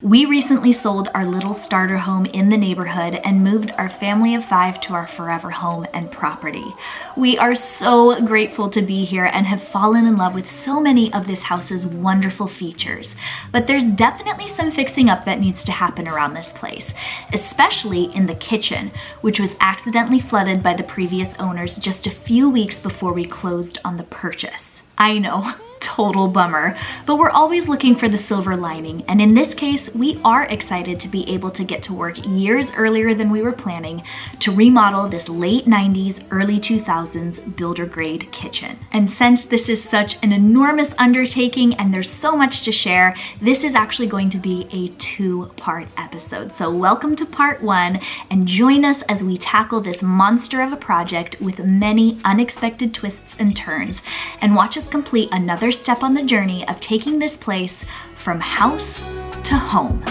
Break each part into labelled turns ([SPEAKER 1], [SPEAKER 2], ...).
[SPEAKER 1] We recently sold our little starter home in the neighborhood and moved our family of 5 to our forever home and property. We are so grateful to be here and have fallen in love with so many of this house's wonderful features. But there's definitely some fixing up that needs to happen around this place, especially in the kitchen, which was accidentally flooded by the previous owners just a few weeks before we closed on the purchase. I know. Total bummer, but we're always looking for the silver lining, and in this case, we are excited to be able to get to work years earlier than we were planning to remodel this late 90s, early 2000s builder grade kitchen. And since this is such an enormous undertaking and there's so much to share, this is actually going to be a 2-part episode. So welcome to part 1 and join us as we tackle this monster of a project with many unexpected twists and turns, and watch us complete another step on the journey of taking this place from house to home.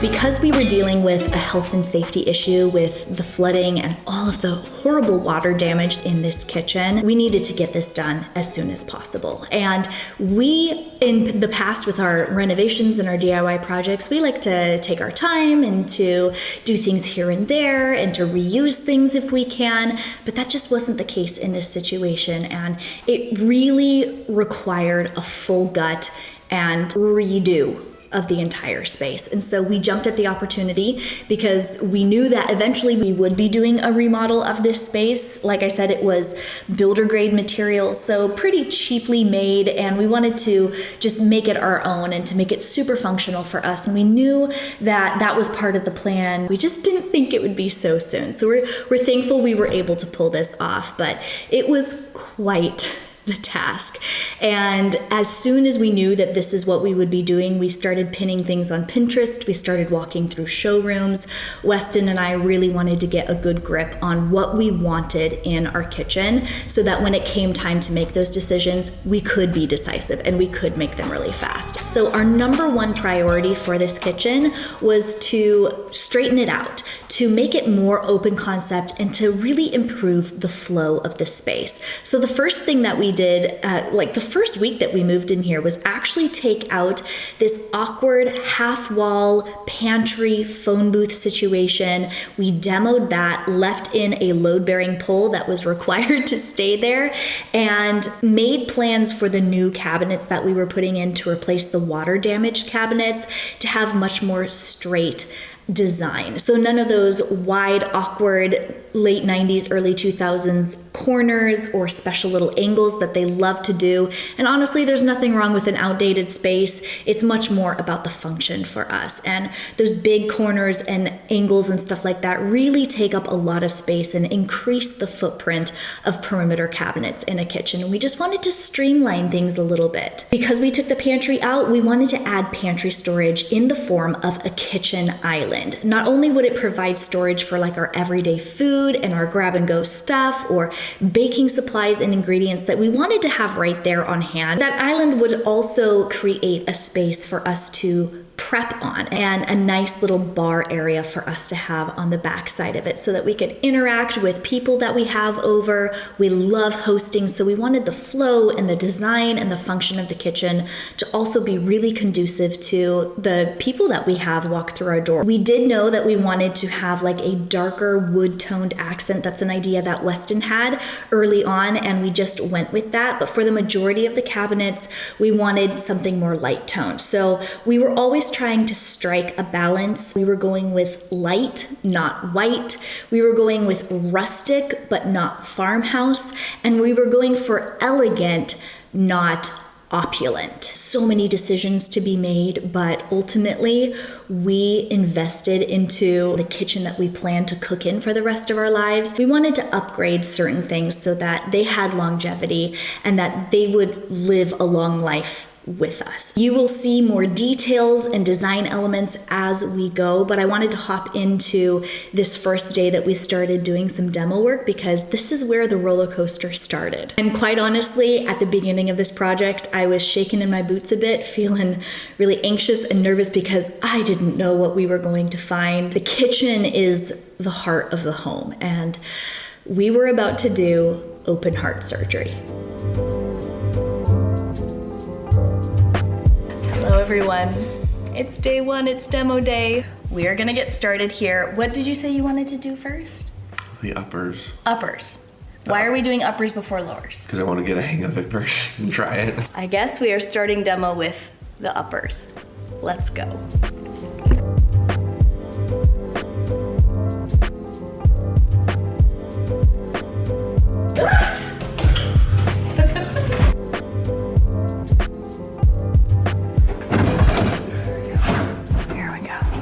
[SPEAKER 1] Because we were dealing with a health and safety issue with the flooding and all of the horrible water damage in this kitchen, we needed to get this done as soon as possible. And we, in the past with our renovations and our DIY projects, we like to take our time and to do things here and there and to reuse things if we can, but that just wasn't the case in this situation. And it really required a full gut and redo of the entire space. And so we jumped at the opportunity because we knew that eventually we would be doing a remodel of this space. Like I said, it was builder grade materials, so pretty cheaply made, and we wanted to just make it our own and to make it super functional for us. And we knew that that was part of the plan. We just didn't think it would be so soon. So we're thankful we were able to pull this off, but it was quite the task. And as soon as we knew that this is what we would be doing, we started pinning things on Pinterest. We started walking through showrooms. Weston and I really wanted to get a good grip on what we wanted in our kitchen so that when it came time to make those decisions, we could be decisive and we could make them really fast. So our number one priority for this kitchen was to straighten it out, to make it more open concept, and to really improve the flow of the space. So the first thing that we did, like the first week that we moved in here, was actually take out this awkward half-wall pantry phone booth situation. We demoed that, left in a load-bearing pole that was required to stay there, and made plans for the new cabinets that we were putting in to replace the water-damaged cabinets to have much more straight design. So none of those wide, awkward, late 90s, early 2000s corners or special little angles that they love to do. And honestly, there's nothing wrong with an outdated space. It's much more about the function for us. And those big corners and angles and stuff like that really take up a lot of space and increase the footprint of perimeter cabinets in a kitchen. And we just wanted to streamline things a little bit. Because we took the pantry out, we wanted to add pantry storage in the form of a kitchen island. Not only would it provide storage for like our everyday food and our grab and go stuff or baking supplies and ingredients that we wanted to have right there on hand, that island would also create a space for us to prep on and a nice little bar area for us to have on the back side of it so that we could interact with people that we have over. We love hosting, so we wanted the flow and the design and the function of the kitchen to also be really conducive to the people that we have walk through our door. We did know that we wanted to have like a darker wood-toned accent. That's an idea that Weston had early on, and we just went with that. But for the majority of the cabinets, we wanted something more light-toned. So we were always trying to strike a balance. We were going with light, not white. We were going with rustic, but not farmhouse. And we were going for elegant, not opulent. So many decisions to be made, but ultimately we invested into the kitchen that we plan to cook in for the rest of our lives. We wanted to upgrade certain things so that they had longevity and that they would live a long life with us. You will see more details and design elements as we go, but I wanted to hop into this first day that we started doing some demo work because this is where the roller coaster started. And quite honestly, at the beginning of this project, I was shaking in my boots a bit, feeling really anxious and nervous because I didn't know what we were going to find. The kitchen is the heart of the home, and we were about to do open heart surgery. everyone. It's day one, it's demo day. We are gonna get started here. What did you say you wanted to do first?
[SPEAKER 2] The uppers.
[SPEAKER 1] Uppers. Why are we doing uppers before lowers?
[SPEAKER 2] Because I want to get a hang of it first and try it.
[SPEAKER 1] I guess we are starting demo with the uppers. Let's go.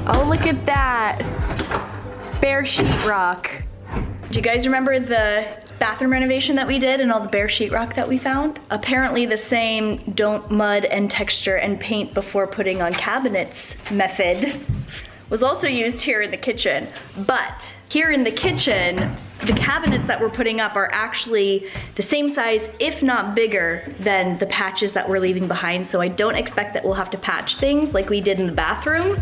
[SPEAKER 1] Oh, look at that. Bare sheetrock. Do you guys remember the bathroom renovation that we did and all the bare sheetrock that we found? Apparently the same don't mud and texture and paint before putting on cabinets method was also used here in the kitchen. But here in the kitchen, the cabinets that we're putting up are actually the same size, if not bigger, than the patches that we're leaving behind. So I don't expect that we'll have to patch things like we did in the bathroom.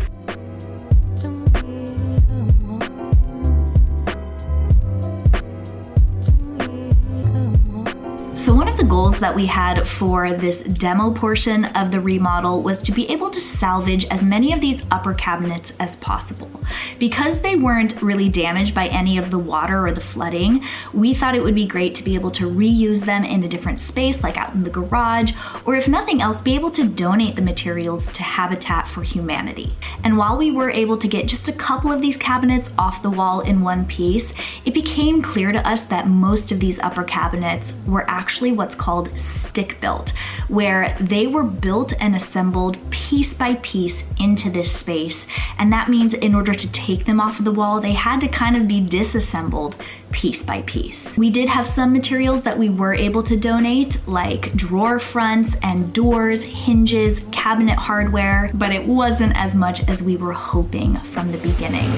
[SPEAKER 1] So one of the goals that we had for this demo portion of the remodel was to be able to salvage as many of these upper cabinets as possible. Because they weren't really damaged by any of the water or the flooding, we thought it would be great to be able to reuse them in a different space, like out in the garage, or if nothing else, be able to donate the materials to Habitat for Humanity. And while we were able to get just a couple of these cabinets off the wall in one piece, it became clear to us that most of these upper cabinets were actually what's called stick built, where they were built and assembled piece by piece into this space. And that means in order to take them off of the wall, they had to kind of be disassembled piece by piece. We did have some materials that we were able to donate, like drawer fronts and doors, hinges, cabinet hardware, but it wasn't as much as we were hoping from the beginning.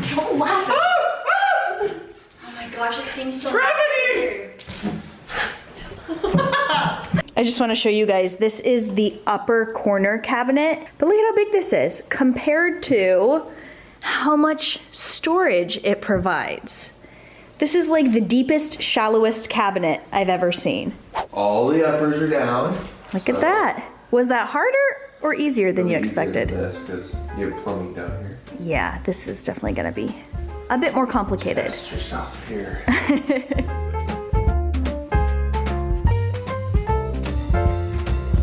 [SPEAKER 1] Don't laugh at me. Oh my gosh, it seems so gravity. I just want to show you guys, this is the upper corner cabinet, but look at how big this is compared to how much storage it provides. This is like the deepest, shallowest cabinet I've ever seen.
[SPEAKER 2] All the uppers are down.
[SPEAKER 1] Look at that. Was that harder or easier than you expected?
[SPEAKER 2] This because you have plumbing down here.
[SPEAKER 1] Yeah, this is definitely gonna be a bit more complicated.
[SPEAKER 2] Test yourself here.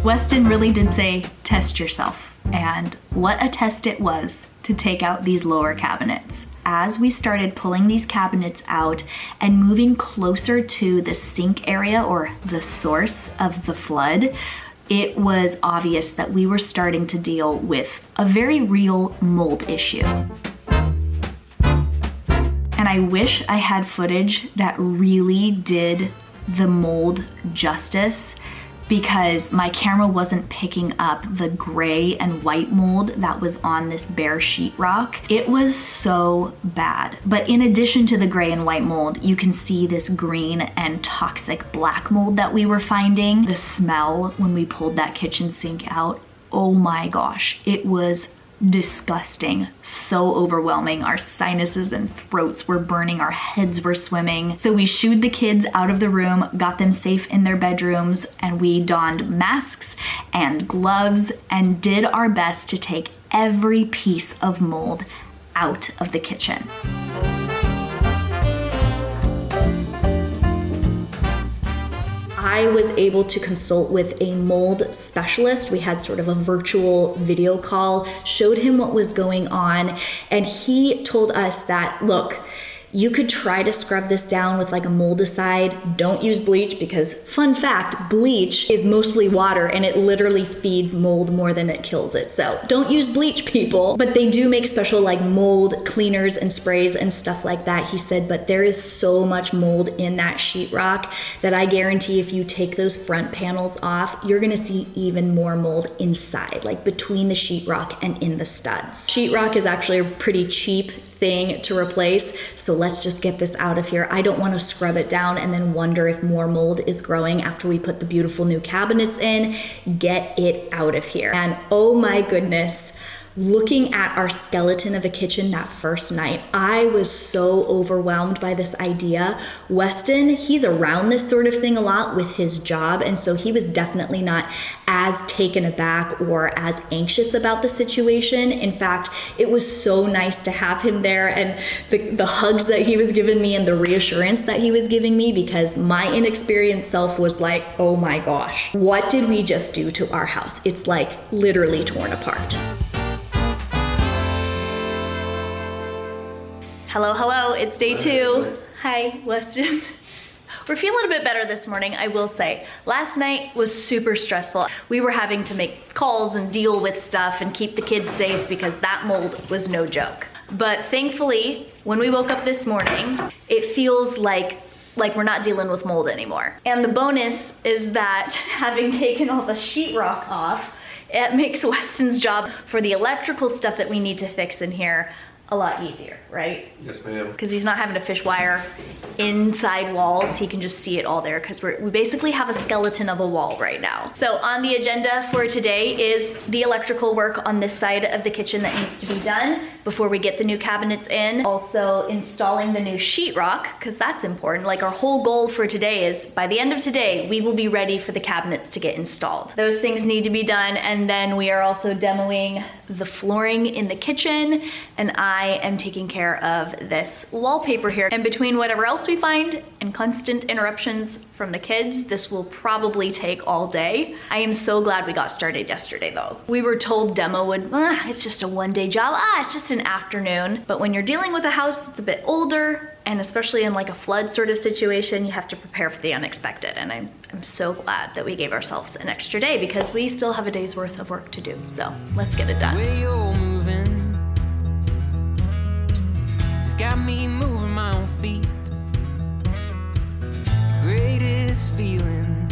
[SPEAKER 1] Weston really did say, test yourself. And what a test it was to take out these lower cabinets. As we started pulling these cabinets out and moving closer to the sink area or the source of the flood, it was obvious that we were starting to deal with a very real mold issue. And I wish I had footage that really did the mold justice, because my camera wasn't picking up the gray and white mold that was on this bare sheetrock. It was so bad. But in addition to the gray and white mold, you can see this green and toxic black mold that we were finding. The smell when we pulled that kitchen sink out, oh my gosh, it was disgusting, so overwhelming. Our sinuses and throats were burning, our heads were swimming. So we shooed the kids out of the room, got them safe in their bedrooms, and we donned masks and gloves and did our best to take every piece of mold out of the kitchen. I was able to consult with a mold specialist. We had sort of a virtual video call, showed him what was going on, and he told us that, look, you could try to scrub this down with like a moldicide. Don't use bleach because, fun fact, bleach is mostly water and it literally feeds mold more than it kills it. So don't use bleach, people. But they do make special like mold cleaners and sprays and stuff like that, he said, but there is so much mold in that sheetrock that I guarantee if you take those front panels off, you're gonna see even more mold inside, like between the sheetrock and in the studs. Sheetrock is actually a pretty cheap thing to replace, so let's just get this out of here. I don't want to scrub it down and then wonder if more mold is growing after we put the beautiful new cabinets in. Get it out of here. And oh my goodness, Looking at our skeleton of a kitchen that first night, I was so overwhelmed by this idea. Weston, he's around this sort of thing a lot with his job, and so he was definitely not as taken aback or as anxious about the situation. In fact, it was so nice to have him there, and the hugs that he was giving me and the reassurance that he was giving me, because my inexperienced self was like, oh my gosh, what did we just do to our house? It's like literally torn apart. Hello, hello, it's day 2. Hi, Weston. We're feeling a bit better this morning, I will say. Last night was super stressful. We were having to make calls and deal with stuff and keep the kids safe because that mold was no joke. But thankfully, when we woke up this morning, it feels like we're not dealing with mold anymore. And the bonus is that having taken all the sheetrock off, it makes Weston's job for the electrical stuff that we need to fix in here a lot easier, right?
[SPEAKER 2] Yes, ma'am.
[SPEAKER 1] Because he's not having to fish wire inside walls. He can just see it all there because we basically have a skeleton of a wall right now. So on the agenda for today is the electrical work on this side of the kitchen that needs to be done before we get the new cabinets in. Also installing the new sheetrock, because that's important. Like, our whole goal for today is by the end of today, we will be ready for the cabinets to get installed. Those things need to be done, and then we are also demoing the flooring in the kitchen, and I am taking care of this wallpaper here. And between whatever else we find and constant interruptions from the kids, this will probably take all day. I am so glad we got started yesterday though. We were told demo would, it's just a one-day job, it's just an afternoon. But when you're dealing with a house that's a bit older, and especially in like a flood sort of situation, you have to prepare for the unexpected. And I'm so glad that we gave ourselves an extra day because we still have a day's worth of work to do. So let's get it done.
[SPEAKER 3] Where you're moving, it's got me moving my own feet. Greatest feeling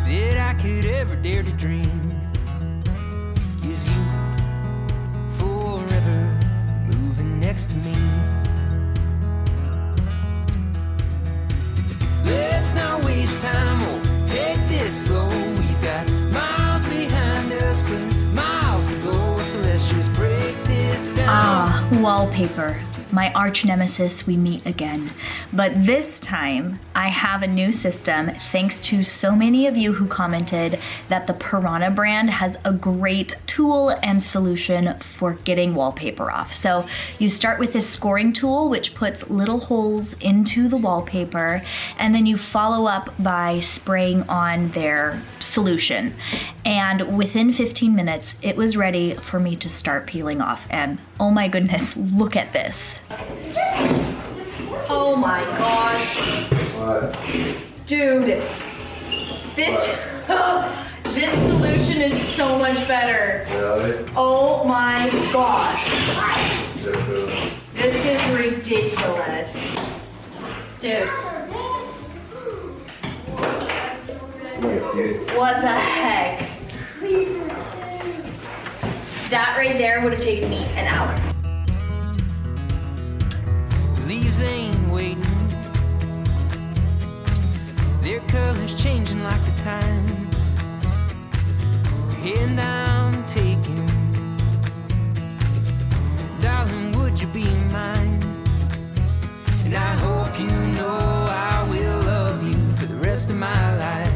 [SPEAKER 3] that I could ever dare to dream is you forever moving next to me. Let's not waste time, we'll take this slow. We've got miles behind us, but miles to go, so let's just break this down.
[SPEAKER 1] Wallpaper. My arch nemesis, we meet again. But this time, I have a new system thanks to so many of you who commented that the Piranha brand has a great tool and solution for getting wallpaper off. So you start with this scoring tool, which puts little holes into the wallpaper, and then you follow up by spraying on their solution. And within 15 minutes, it was ready for me to start peeling off. And oh my goodness, look at this. Oh my gosh.
[SPEAKER 2] What?
[SPEAKER 1] Dude, this solution is so much better.
[SPEAKER 2] Really?
[SPEAKER 1] Oh my gosh. This is ridiculous. Dude,
[SPEAKER 2] Nice, dude.
[SPEAKER 1] what the heck? That right there would have taken me an hour.
[SPEAKER 3] Leaves ain't waiting, their colors changing like the times, and I'm taking, darling, would you be mine? And I hope you know I will love you for the rest of my life.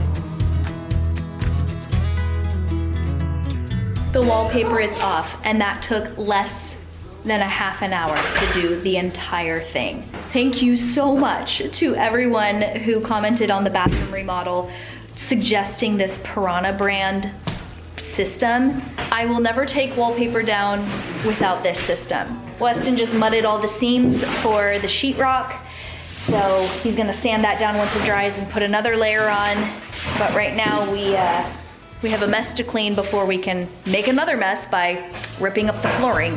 [SPEAKER 1] The wallpaper is off, and that took less than a half an hour to do the entire thing. Thank you so much to everyone who commented on the bathroom remodel suggesting this Piranha brand system. I will never take wallpaper down without this system. Weston just mudded all the seams for the sheetrock, so he's gonna sand that down once it dries and put another layer on. But right now we have a mess to clean before we can make another mess by ripping up the flooring.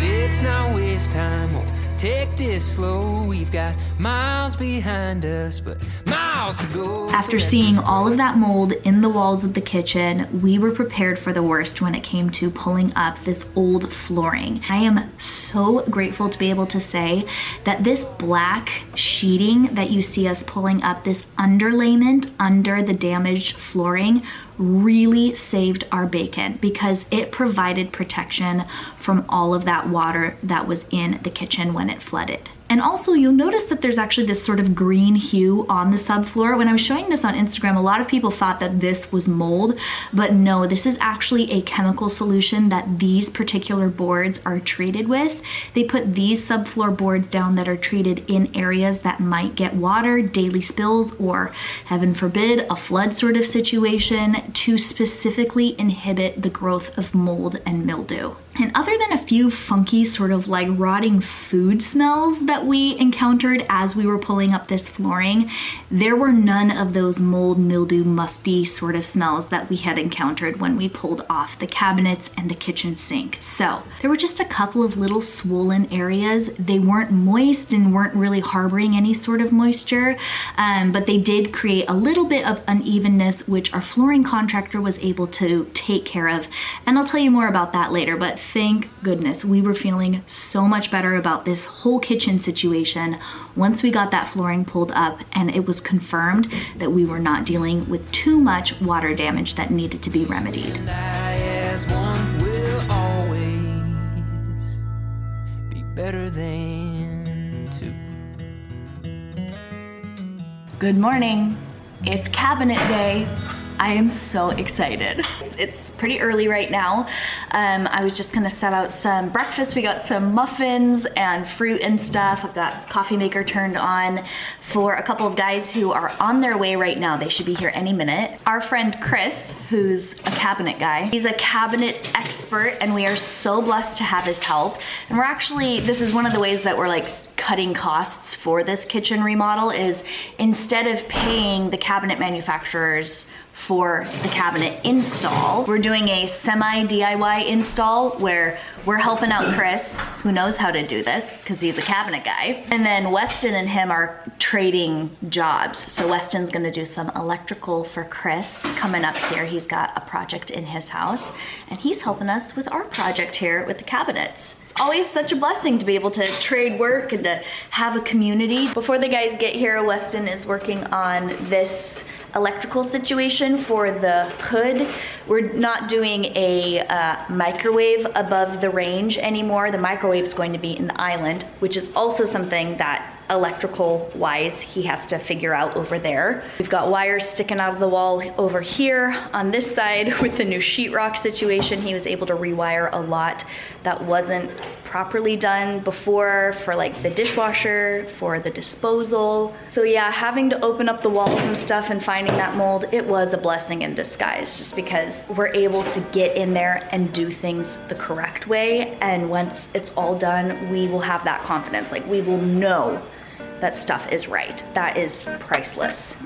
[SPEAKER 3] Let's not waste time, we'll take this slow. We've got miles behind us, but miles to go.
[SPEAKER 1] After seeing all of that mold in the walls of the kitchen, we were prepared for the worst when it came to pulling up this old flooring. I am so grateful to be able to say that this black sheeting that you see us pulling up, this underlayment under the damaged flooring, really saved our bacon because it provided protection from all of that water that was in the kitchen when it flooded. And also you'll notice that there's actually this sort of green hue on the subfloor. When I was showing this on Instagram, a lot of people thought that this was mold, but no, this is actually a chemical solution that these particular boards are treated with. They put these subfloor boards down that are treated in areas that might get water, daily spills, or heaven forbid, a flood sort of situation to specifically inhibit the growth of mold and mildew. And other than a few funky sort of like rotting food smells that we encountered as we were pulling up this flooring, there were none of those mold, mildew, musty sort of smells that we had encountered when we pulled off the cabinets and the kitchen sink. So there were just a couple of little swollen areas. They weren't moist and weren't really harboring any sort of moisture, but they did create a little bit of unevenness, which our flooring contractor was able to take care of. And I'll tell you more about that later, but thank goodness we were feeling so much better about this whole kitchen situation once we got that flooring pulled up and it was confirmed that we were not dealing with too much water damage that needed to be remedied.
[SPEAKER 3] And I, as one, will always be better than two.
[SPEAKER 1] Good morning. It's cabinet day. I am so excited. It's pretty early right now. I was just gonna set out some breakfast. We got some muffins and fruit and stuff. I've got coffee maker turned on for a couple of guys who are on their way right now. They should be here any minute. Our friend Chris, who's a cabinet guy, he's a cabinet expert and we are so blessed to have his help. And we're actually, this is one of the ways that we're like cutting costs for this kitchen remodel is instead of paying the cabinet manufacturers for the cabinet install, we're doing a semi DIY install where we're helping out Chris, who knows how to do this because he's a cabinet guy. And then Weston and him are trading jobs. So Weston's gonna do some electrical for Chris coming up here. He's got a project in his house and he's helping us with our project here with the cabinets. It's always such a blessing to be able to trade work and to have a community. Before the guys get here, Weston is working on this electrical situation for the hood. We're not doing a microwave above the range anymore. The microwave is going to be in the island, which is also something that electrical wise he has to figure out over there. We've got wires sticking out of the wall over here. On this side with the new sheetrock situation, he was able to rewire a lot that wasn't properly done before for like the dishwasher, for the disposal. So yeah, having to open up the walls and stuff and finding that mold, it was a blessing in disguise just because we're able to get in there and do things the correct way. And once it's all done, we will have that confidence. Like we will know that stuff is right. That is priceless.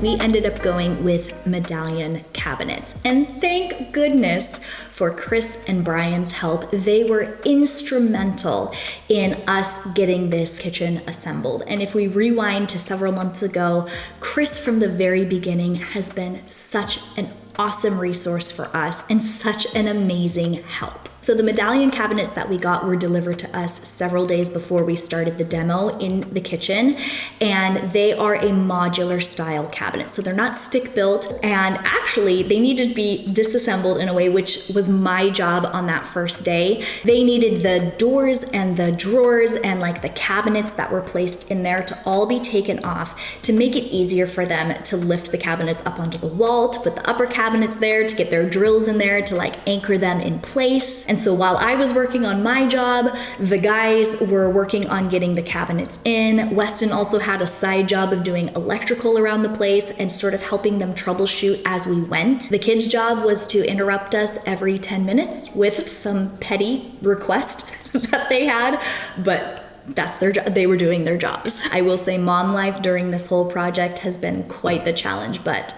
[SPEAKER 1] We ended up going with Medallion Cabinets. And thank goodness for Chris and Brian's help. They were instrumental in us getting this kitchen assembled. And if we rewind to several months ago, Chris from the very beginning has been such an awesome resource for us and such an amazing help. So the Medallion cabinets that we got were delivered to us several days before we started the demo in the kitchen, and they are a modular style cabinet. So they're not stick built, and actually they needed to be disassembled in a way, which was my job on that first day. They needed the doors and the drawers and like the cabinets that were placed in there to all be taken off to make it easier for them to lift the cabinets up onto the wall, to put the upper cabinets there, to get their drills in there, to like anchor them in place. And so while I was working on my job, the guys were working on getting the cabinets in. Weston also had a side job of doing electrical around the place and sort of helping them troubleshoot as we went. The kids' job was to interrupt us every 10 minutes with some petty request that they had, but that's their job. They were doing their jobs. I will say mom life during this whole project has been quite the challenge, but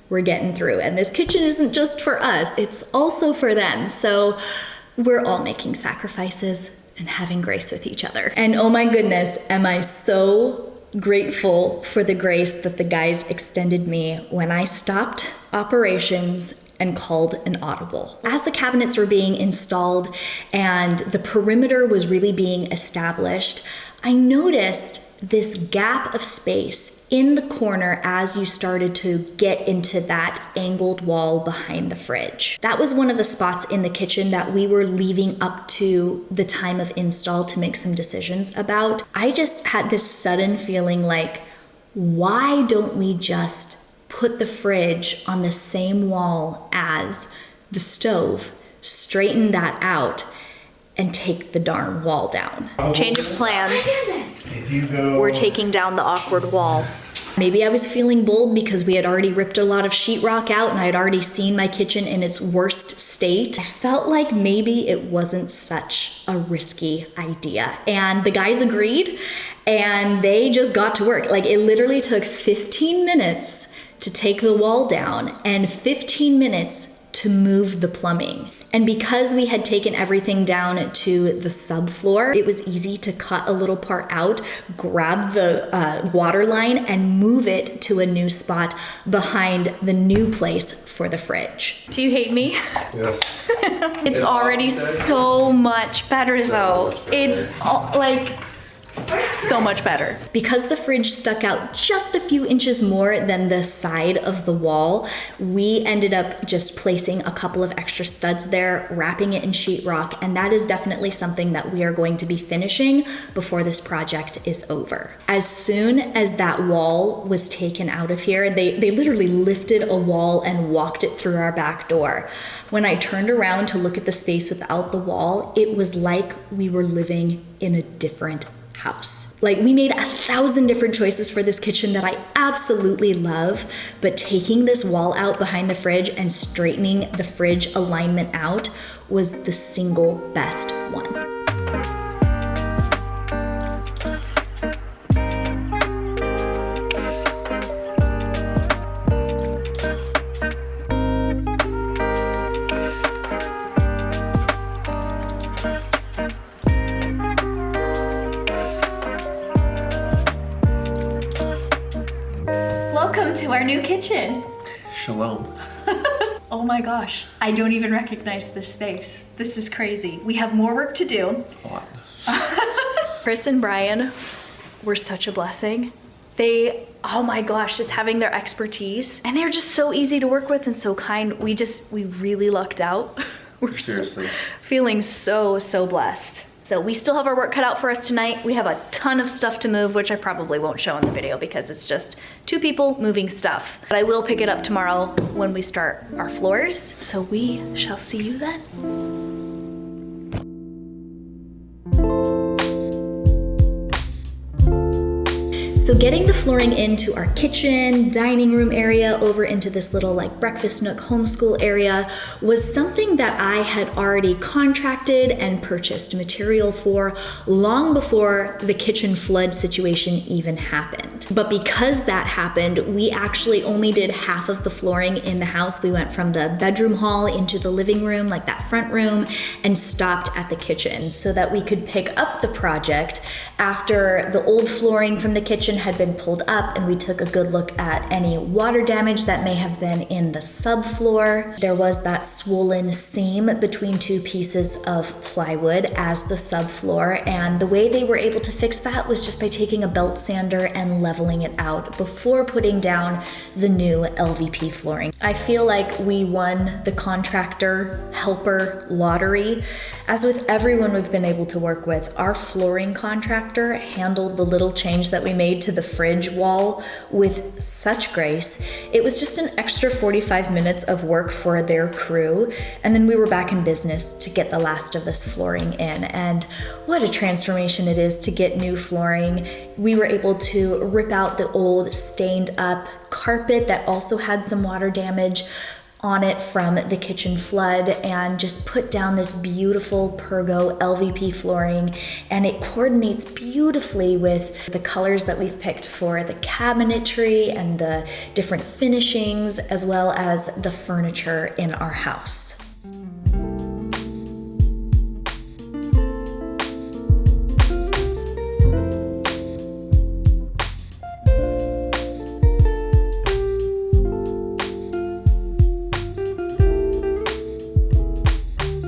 [SPEAKER 1] we're getting through. And this kitchen isn't just for us, it's also for them. So we're all making sacrifices and having grace with each other. And oh my goodness, am I so grateful for the grace that the guys extended me when I stopped operations and called an audible. As the cabinets were being installed and the perimeter was really being established, I noticed this gap of space in the corner as you started to get into that angled wall behind the fridge. That was one of the spots in the kitchen that we were leaving up to the time of install to make some decisions about. I just had this sudden feeling like, why don't we just put the fridge on the same wall as the stove, straighten that out, and take the darn wall down? Change of plans. We're taking down the awkward wall. Maybe I was feeling bold because we had already ripped a lot of sheetrock out and I had already seen my kitchen in its worst state. I felt like maybe it wasn't such a risky idea. And the guys agreed and they just got to work. Like, it literally took 15 minutes to take the wall down and 15 minutes to move the plumbing. And because we had taken everything down to the subfloor, it was easy to cut a little part out, grab the water line, and move it to a new spot behind the new place for the fridge. Do you hate me?
[SPEAKER 2] Yes.
[SPEAKER 1] It's already so much better though. It's like so much better. Because the fridge stuck out just a few inches more than the side of the wall, we ended up just placing a couple of extra studs there, wrapping it in sheetrock, and that is definitely something that we are going to be finishing before this project is over. As soon as that wall was taken out of here, they literally lifted a wall and walked it through our back door. When I turned around to look at the space without the wall, it was like we were living in a different house. Like, we made 1,000 different choices for this kitchen that I absolutely love, but taking this wall out behind the fridge and straightening the fridge alignment out was the single best one. Welcome to our new kitchen.
[SPEAKER 2] Shalom.
[SPEAKER 1] Oh my gosh, I don't even recognize this space. This is crazy. We have more work to do.
[SPEAKER 2] A lot.
[SPEAKER 1] Chris and Brian were such a blessing. They, oh my gosh, just having their expertise. And they're just so easy to work with and so kind. We really lucked out. We're
[SPEAKER 2] Seriously.
[SPEAKER 1] Feeling so blessed. So we still have our work cut out for us tonight. We have a ton of stuff to move, which I probably won't show in the video because it's just two people moving stuff. But I will pick it up tomorrow when we start our floors. So we shall see you then. So getting the flooring into our kitchen, dining room area, over into this little like breakfast nook homeschool area was something that I had already contracted and purchased material for long before the kitchen flood situation even happened. But because that happened, we actually only did half of the flooring in the house. We went from the bedroom hall into the living room, like that front room, and stopped at the kitchen so that we could pick up the project after the old flooring from the kitchen had been pulled up and we took a good look at any water damage that may have been in the subfloor. There was that swollen seam between two pieces of plywood as the subfloor, and the way they were able to fix that was just by taking a belt sander and leveling it out before putting down the new LVP flooring. I feel like we won the contractor helper lottery. As with everyone we've been able to work with, our flooring contractor handled the little change that we made to the fridge wall with such grace. It was just an extra 45 minutes of work for their crew, and then we were back in business to get the last of this flooring in. And what a transformation it is to get new flooring. We were able to rip out the old stained up carpet that also had some water damage on it from the kitchen flood and just put down this beautiful Pergo LVP flooring, and it coordinates beautifully with the colors that we've picked for the cabinetry and the different finishings, as well as the furniture in our house.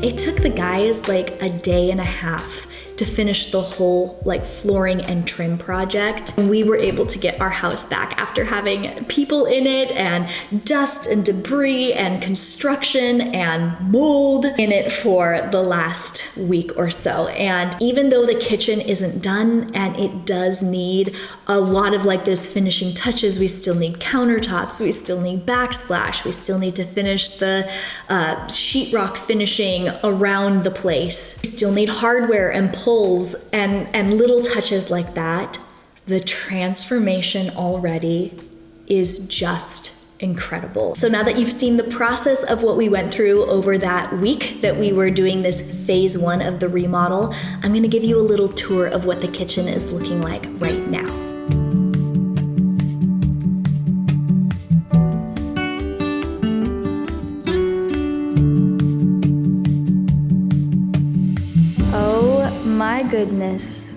[SPEAKER 1] It took the guys like a day and a half to finish the whole like flooring and trim project. And we were able to get our house back after having people in it and dust and debris and construction and mold in it for the last week or so. And even though the kitchen isn't done and it does need a lot of like those finishing touches, we still need countertops, we still need backsplash, we still need to finish the sheetrock finishing around the place. We still need hardware and pulls and little touches like that. The transformation already is just incredible. So now that you've seen the process of what we went through over that week that we were doing this phase 1 of the remodel, I'm gonna give you a little tour of what the kitchen is looking like right now. My goodness,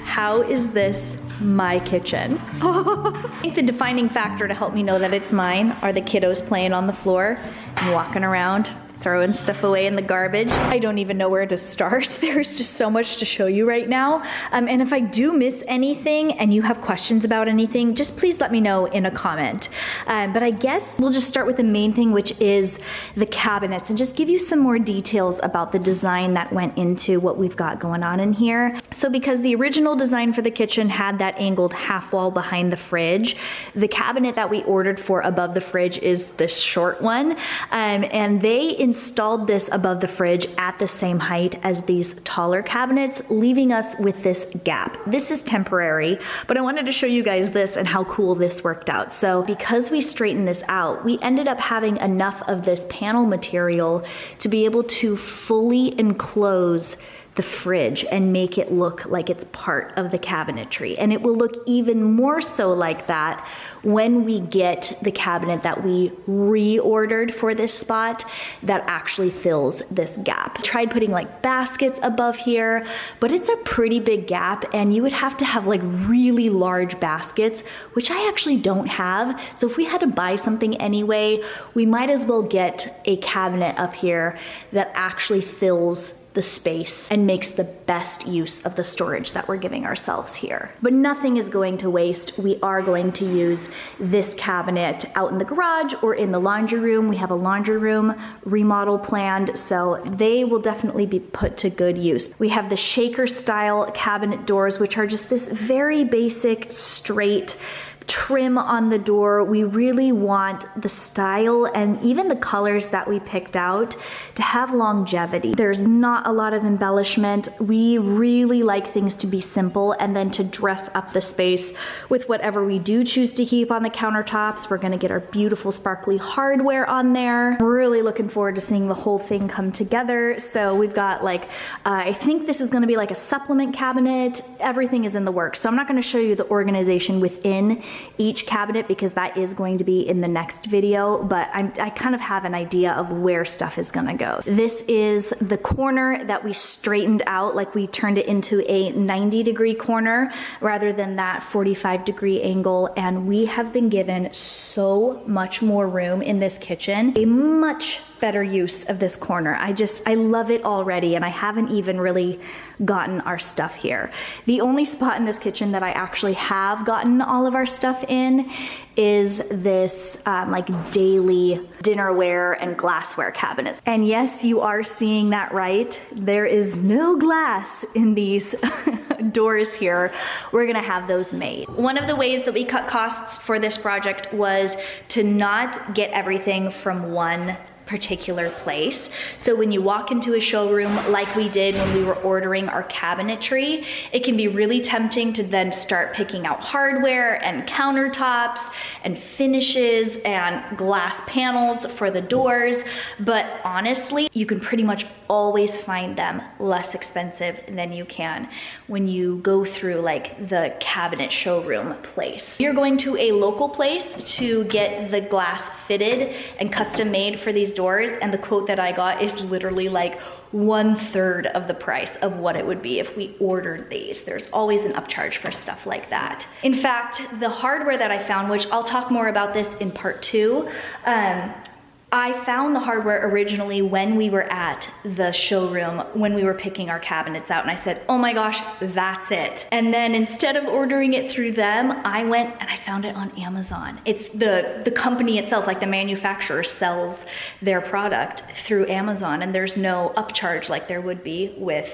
[SPEAKER 1] how is this my kitchen? I think the defining factor to help me know that it's mine are the kiddos playing on the floor and walking around, throwing stuff away in the garbage. I don't even know where to start. There's just so much to show you right now. And if I do miss anything and you have questions about anything, just please let me know in a comment. But I guess we'll just start with the main thing, which is the cabinets, and just give you some more details about the design that went into what we've got going on in here. So because the original design for the kitchen had that angled half wall behind the fridge, the cabinet that we ordered for above the fridge is this short one. And they installed this above the fridge at the same height as these taller cabinets, leaving us with this gap. This is temporary, but I wanted to show you guys this and how cool this worked out. So because we straightened this out, we ended up having enough of this panel material to be able to fully enclose the fridge and make it look like it's part of the cabinetry. And it will look even more so like that when we get the cabinet that we reordered for this spot that actually fills this gap. I tried putting like baskets above here, but it's a pretty big gap and you would have to have like really large baskets, which I actually don't have. So if we had to buy something anyway, we might as well get a cabinet up here that actually fills the space and makes the best use of the storage that we're giving ourselves here. But nothing is going to waste. We are going to use this cabinet out in the garage or in the laundry room. We have a laundry room remodel planned, so they will definitely be put to good use. We have the shaker style cabinet doors, which are just this very basic, straight trim on the door. We really want the style and even the colors that we picked out to have longevity. There's not a lot of embellishment. We really like things to be simple and then to dress up the space with whatever we do choose to keep on the countertops. We're gonna get our beautiful sparkly hardware on there. We're really looking forward to seeing the whole thing come together. So we've got like, I think this is gonna be like a supplement cabinet. Everything is in the works. So I'm not gonna show you the organization within each cabinet because that is going to be in the next video, but I kind of have an idea of where stuff is gonna go. This is the corner that we straightened out, like we turned it into a 90-degree corner rather than that 45-degree angle, and we have been given so much more room in this kitchen, a much better use of this corner. I love it already, and I haven't even really gotten our stuff here. The only spot in this kitchen that I actually have gotten all of our stuff in is this like daily dinnerware and glassware cabinets. And yes, you are seeing that right. There is no glass in these doors here. We're gonna have those made. One of the ways that we cut costs for this project was to not get everything from one particular place. So when you walk into a showroom like we did when we were ordering our cabinetry, it can be really tempting to then start picking out hardware and countertops and finishes and glass panels for the doors. But honestly, you can pretty much always find them less expensive than you can when you go through like the cabinet showroom place. You're going to a local place to get the glass fitted and custom made for these doors, and the quote that I got is literally like 1/3 of the price of what it would be if we ordered these. There's always an upcharge for stuff like that. In fact, the hardware that I found, which I'll talk more about this in part 2, I found the hardware originally when we were at the showroom, when we were picking our cabinets out, and I said, oh my gosh, that's it. And then instead of ordering it through them, I went and I found it on Amazon. It's the company itself, like the manufacturer sells their product through Amazon, and there's no upcharge like there would be with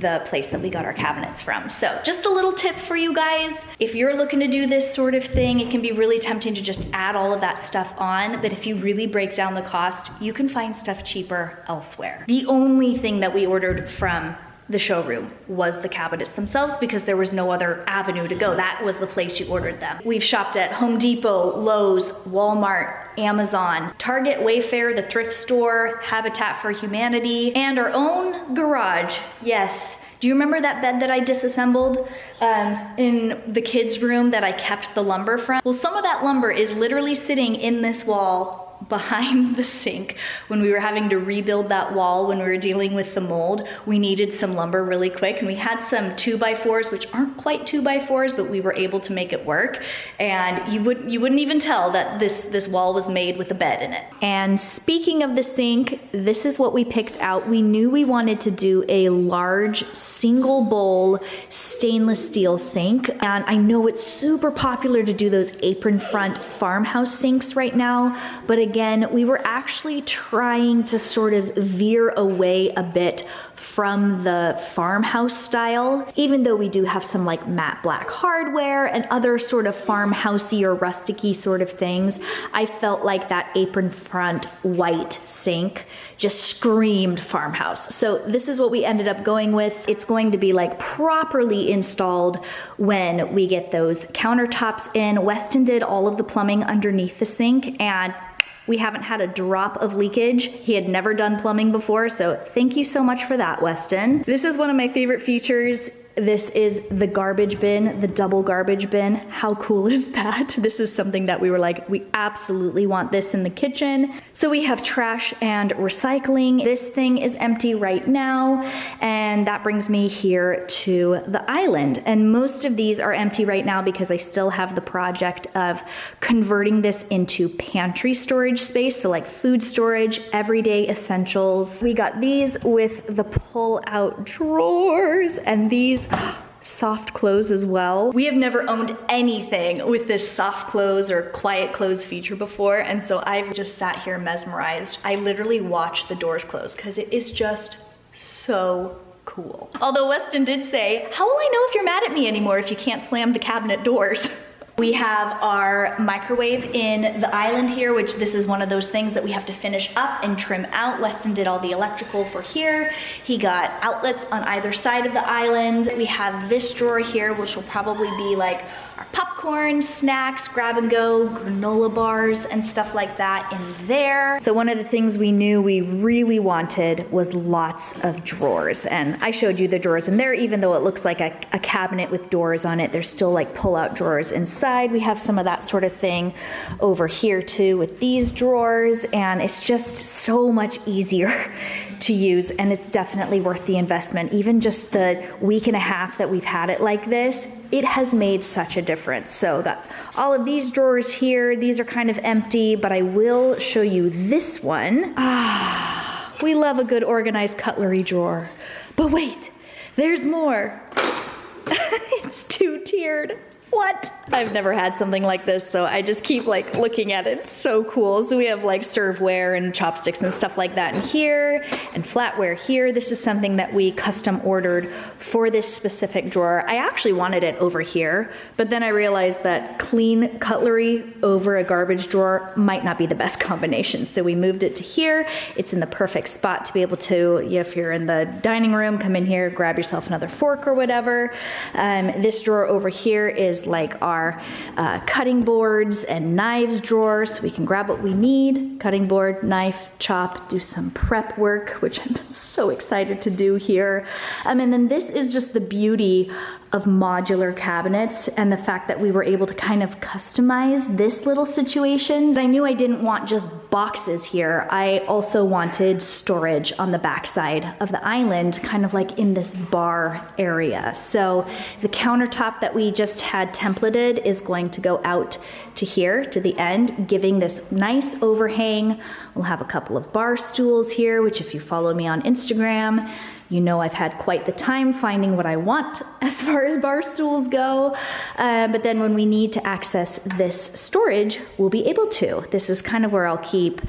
[SPEAKER 1] the place that we got our cabinets from. So just a little tip for you guys. If you're looking to do this sort of thing, it can be really tempting to just add all of that stuff on, but if you really break down the cost, you can find stuff cheaper elsewhere. The only thing that we ordered from the showroom was the cabinets themselves because there was no other avenue to go. That was the place you ordered them. We've shopped at Home Depot, Lowe's, Walmart, Amazon, Target, Wayfair, the thrift store, Habitat for Humanity, and our own garage. Yes. Do you remember that bed that I disassembled in the kids' room that I kept the lumber from? Well, some of that lumber is literally sitting in this wall behind the sink. When we were having to rebuild that wall, when we were dealing with the mold, we needed some lumber really quick, and we had some 2x4s, which aren't quite 2x4s, but we were able to make it work. And you wouldn't even tell that this wall was made with a bed in it. And speaking of the sink, this is what we picked out. We knew we wanted to do a large single bowl stainless steel sink, and I know it's super popular to do those apron front farmhouse sinks right now, but again, we were actually trying to sort of veer away a bit from the farmhouse style, even though we do have some like matte black hardware and other sort of farmhousey or rusticy sort of things. I felt like that apron front white sink just screamed farmhouse. So this is what we ended up going with. It's going to be like properly installed when we get those countertops in. Weston did all of the plumbing underneath the sink, and we haven't had a drop of leakage. He had never done plumbing before, so thank you so much for that, Weston. This is one of my favorite features. This is the garbage bin, the double garbage bin. How cool is that? This is something that we were like, we absolutely want this in the kitchen. So we have trash and recycling. This thing is empty right now, and that brings me here to the island. And most of these are empty right now because I still have the project of converting this into pantry storage space. So like food storage, everyday essentials. We got these with the pull-out drawers, and these soft close as well. We have never owned anything with this soft close or quiet close feature before, and so I've just sat here mesmerized. I literally watch the doors close because it is just so cool. Although Weston did say, how will I know if you're mad at me anymore if you can't slam the cabinet doors? We have our microwave in the island here, which this is one of those things that we have to finish up and trim out. Weston did all the electrical for here. He got outlets on either side of the island. We have this drawer here, which will probably be like our popcorn, snacks, grab and go, granola bars, and stuff like that in there. So one of the things we knew we really wanted was lots of drawers. And I showed you the drawers in there, even though it looks like a cabinet with doors on it, there's still like pull-out drawers inside. We have some of that sort of thing over here too with these drawers, and it's just so much easier to use, and it's definitely worth the investment. Even just the week and a half that we've had it like this, it has made such a difference. So got all of these drawers here. These are kind of empty, but I will show you this one. We love a good organized cutlery drawer. But wait, there's more. It's two-tiered. What? I've never had something like this, so I just keep like looking at it. It's so cool. So we have like serveware and chopsticks and stuff like that in here, and flatware here. This is something that we custom ordered for this specific drawer. I actually wanted it over here, but then I realized that clean cutlery over a garbage drawer might not be the best combination. So we moved it to here. It's in the perfect spot to be able to, if you're in the dining room, come in here, grab yourself another fork or whatever. This drawer over here is like our cutting boards and knives drawer, so we can grab what we need. Cutting board, knife, chop, do some prep work, which I'm so excited to do here. And then this is just the beauty of modular cabinets and the fact that we were able to kind of customize this little situation. I knew I didn't want just boxes here. I also wanted storage on the backside of the island, kind of like in this bar area. So the countertop that we just had templated is going to go out to here, to the end, giving this nice overhang. We'll have a couple of bar stools here, which if you follow me on Instagram, you know I've had quite the time finding what I want as far as bar stools go. But then when we need to access this storage, we'll be able to. This is kind of where I'll keep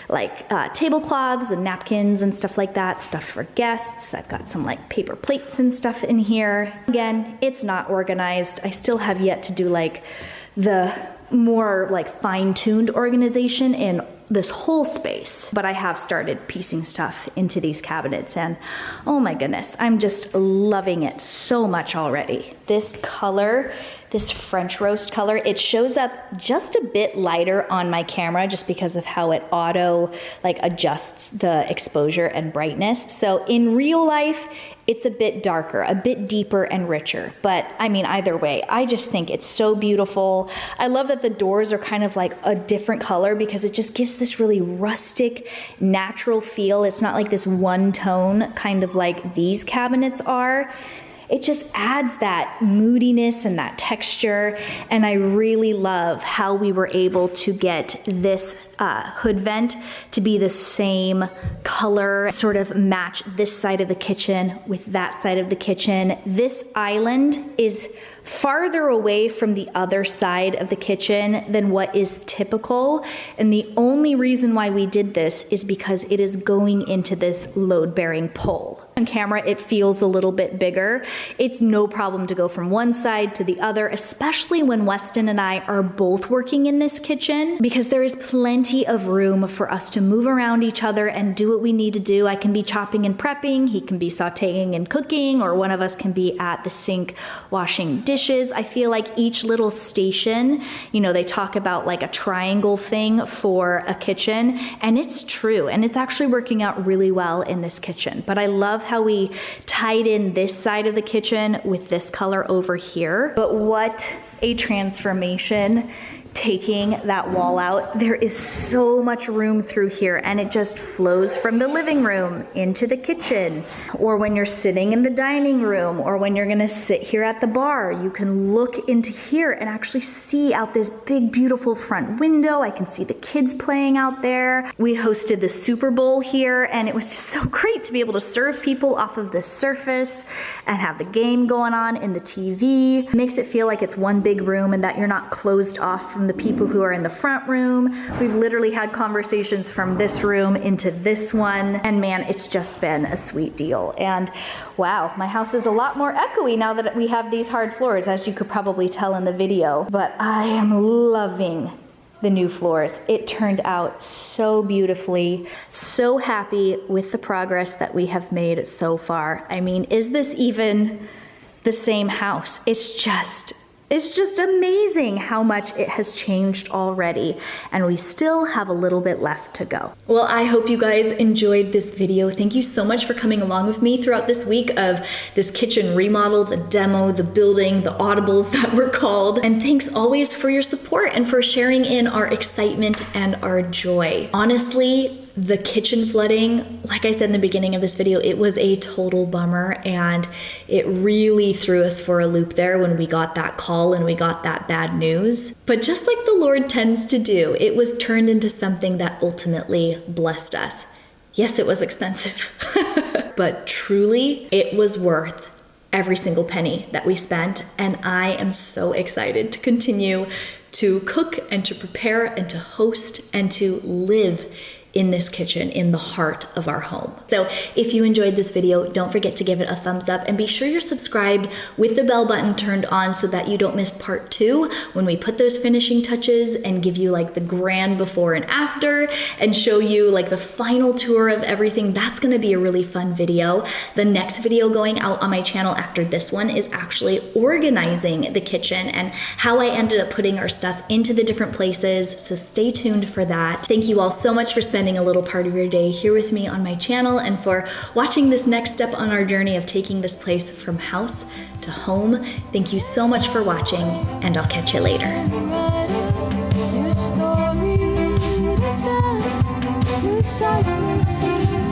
[SPEAKER 1] like tablecloths and napkins and stuff like that, stuff for guests. I've got some like paper plates and stuff in here. Again, it's not organized. I still have yet to do like the more like fine-tuned organization in this whole space, but I have started piecing stuff into these cabinets, and oh my goodness, I'm just loving it so much already. This color, this French roast color, it shows up just a bit lighter on my camera just because of how it auto like adjusts the exposure and brightness. So in real life, it's a bit darker, a bit deeper and richer. But I mean, either way, I just think it's so beautiful. I love that the doors are kind of like a different color because it just gives this really rustic, natural feel. It's not like this one tone, kind of like these cabinets are. It just adds that moodiness and that texture, and I really love how we were able to get this hood vent to be the same color, sort of match this side of the kitchen with that side of the kitchen. This island is farther away from the other side of the kitchen than what is typical, and the only reason why we did this is because it is going into this load-bearing pole. On camera, it feels a little bit bigger. It's no problem to go from one side to the other, especially when Weston and I are both working in this kitchen, because there is plenty of room for us to move around each other and do what we need to do. I can be chopping and prepping, he can be sauteing and cooking, or one of us can be at the sink washing dishes. I feel like each little station, you know, they talk about like a triangle thing for a kitchen, and it's true, and it's actually working out really well in this kitchen. But I love how we tied in this side of the kitchen with this color over here. But what a transformation taking that wall out. There is so much room through here, and it just flows from the living room into the kitchen, or when you're sitting in the dining room, or when you're gonna sit here at the bar, you can look into here and actually see out this big, beautiful front window. I can see the kids playing out there. We hosted the Super Bowl here, and it was just so great to be able to serve people off of this surface and have the game going on in the TV. It makes it feel like it's one big room and that you're not closed off from the people who are in the front room. We've literally had conversations from this room into this one, and man, it's just been a sweet deal. And wow, my house is a lot more echoey now that we have these hard floors, as you could probably tell in the video, but I am loving the new floors. It turned out so beautifully. So happy with the progress that we have made so far. I mean, is this even the same house? It's just amazing how much it has changed already, and we still have a little bit left to go. Well, I hope you guys enjoyed this video. Thank you so much for coming along with me throughout this week of this kitchen remodel, the demo, the building, the audibles that were called. And thanks always for your support and for sharing in our excitement and our joy. Honestly, the kitchen flooding, like I said in the beginning of this video, it was a total bummer, and it really threw us for a loop there when we got that call and we got that bad news. But just like the Lord tends to do, it was turned into something that ultimately blessed us. Yes, it was expensive, but truly it was worth every single penny that we spent, and I am so excited to continue to cook and to prepare and to host and to live in this kitchen in the heart of our home. So if you enjoyed this video, don't forget to give it a thumbs up and be sure you're subscribed with the bell button turned on so that you don't miss part 2 when we put those finishing touches and give you like the grand before and after and show you like the final tour of everything. That's gonna be a really fun video. The next video going out on my channel after this one is actually organizing the kitchen and how I ended up putting our stuff into the different places. So stay tuned for that. Thank you all so much for spending a little part of your day here with me on my channel and for watching this next step on our journey of taking this place from house to home. Thank you so much for watching, and I'll catch you later.
[SPEAKER 4] New story to tell, new sights, new scenes.